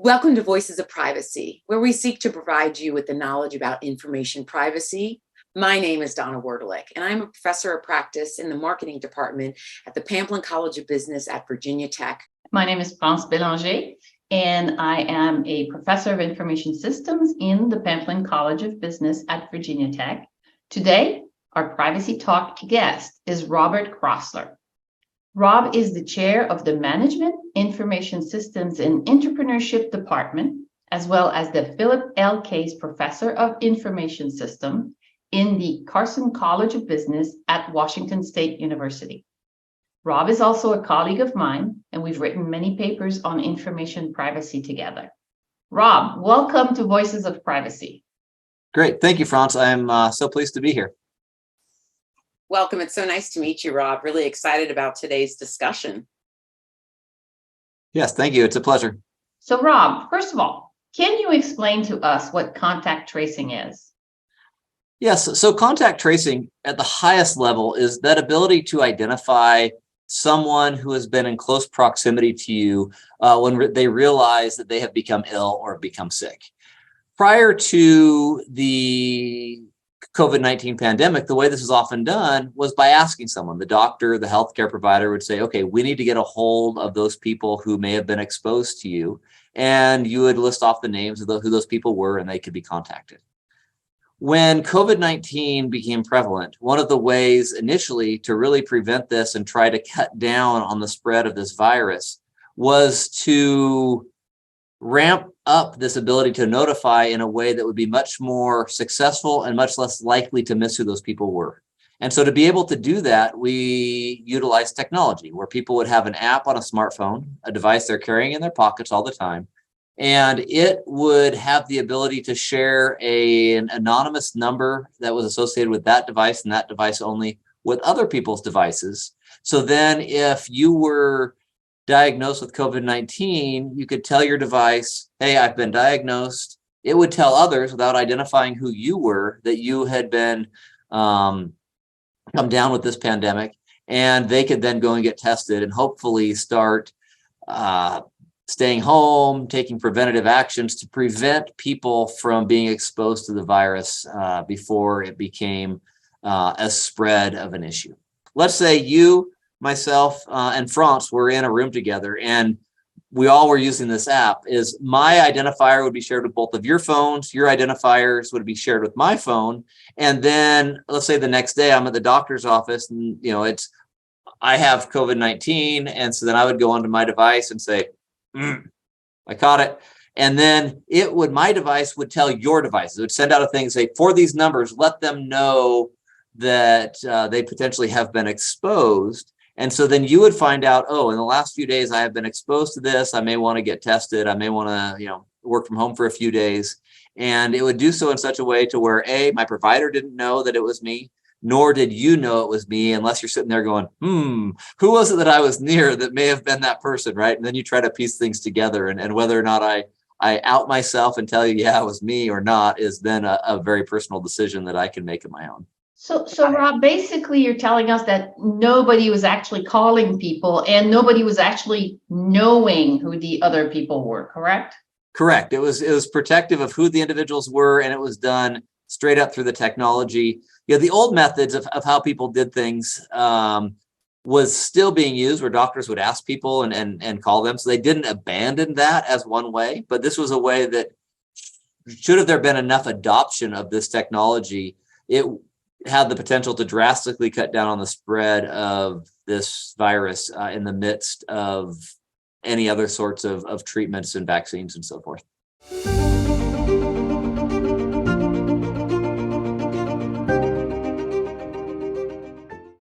Welcome to Voices of Privacy, where we seek to provide you with the knowledge about information privacy. My name is Donna Werdelick, and I'm a professor of practice in the marketing department at the Pamplin College of Business at Virginia Tech. My name is France Bélanger, and I am a professor of information systems in the Pamplin College of Business at Virginia Tech. Today, our Privacy Talk guest is Robert Crossler. Rob is the chair of the Management, Information Systems and Entrepreneurship Department, as well as the Philip L. Case Professor of Information Systems in the Carson College of Business at Washington State University. Rob is also a colleague of mine, and we've written many papers on information privacy together. Rob, welcome to Voices of Privacy. Great. Thank you, France. I'm so pleased to be here. Welcome. It's so nice to meet you, Rob. Really excited about today's discussion. Yes, thank you. It's a pleasure. So, Rob, first of all, can you explain to us what contact tracing is? Yes. So contact tracing at the highest level is that ability to identify someone who has been in close proximity to you when they realize that they have become ill or become sick. Prior to the COVID-19 pandemic, the way this was often done was by asking someone. The doctor, the healthcare provider would say, okay, we need to get a hold of those people who may have been exposed to you. And you would list off the names of who those people were, and they could be contacted. When COVID-19 became prevalent, one of the ways initially to really prevent this and try to cut down on the spread of this virus was to ramp up this ability to notify in a way that would be much more successful and much less likely to miss who those people were. And so to be able to do that, we utilized technology where people would have an app on a smartphone, a device they're carrying in their pockets all the time, and it would have the ability to share an anonymous number that was associated with that device and that device only with other people's devices. So then if you were diagnosed with COVID-19, you could tell your device, hey, I've been diagnosed. It would tell others without identifying who you were that you had been come down with this pandemic, and they could then go and get tested and hopefully start staying home, taking preventative actions to prevent people from being exposed to the virus before it became a spread of an issue. Let's say you, myself, and France were in a room together and we all were using this app. Is my identifier would be shared with both of your phones, your identifiers would be shared with my phone. And then let's say the next day I'm at the doctor's office and I have COVID-19. And so then I would go onto my device and say, I caught it. And then my device would tell your device. It would send out a thing and say, for these numbers, let them know that they potentially have been exposed. And so then you would find out, oh, in the last few days, I have been exposed to this. I may want to get tested. I may want to, work from home for a few days. And it would do so in such a way to where, A, my provider didn't know that it was me, nor did you know it was me, unless you're sitting there going, who was it that I was near that may have been that person, right? And then you try to piece things together. And whether or not I out myself and tell you, yeah, it was me or not, is then a very personal decision that I can make of my own. So Rob, basically you're telling us that nobody was actually calling people and nobody was actually knowing who the other people were, correct? Correct. It was protective of who the individuals were, and it was done straight up through the technology. The old methods of how people did things was still being used, where doctors would ask people and call them. So they didn't abandon that as one way, but this was a way that should have there been enough adoption of this technology, it had the potential to drastically cut down on the spread of this virus in the midst of any other sorts of treatments and vaccines and so forth.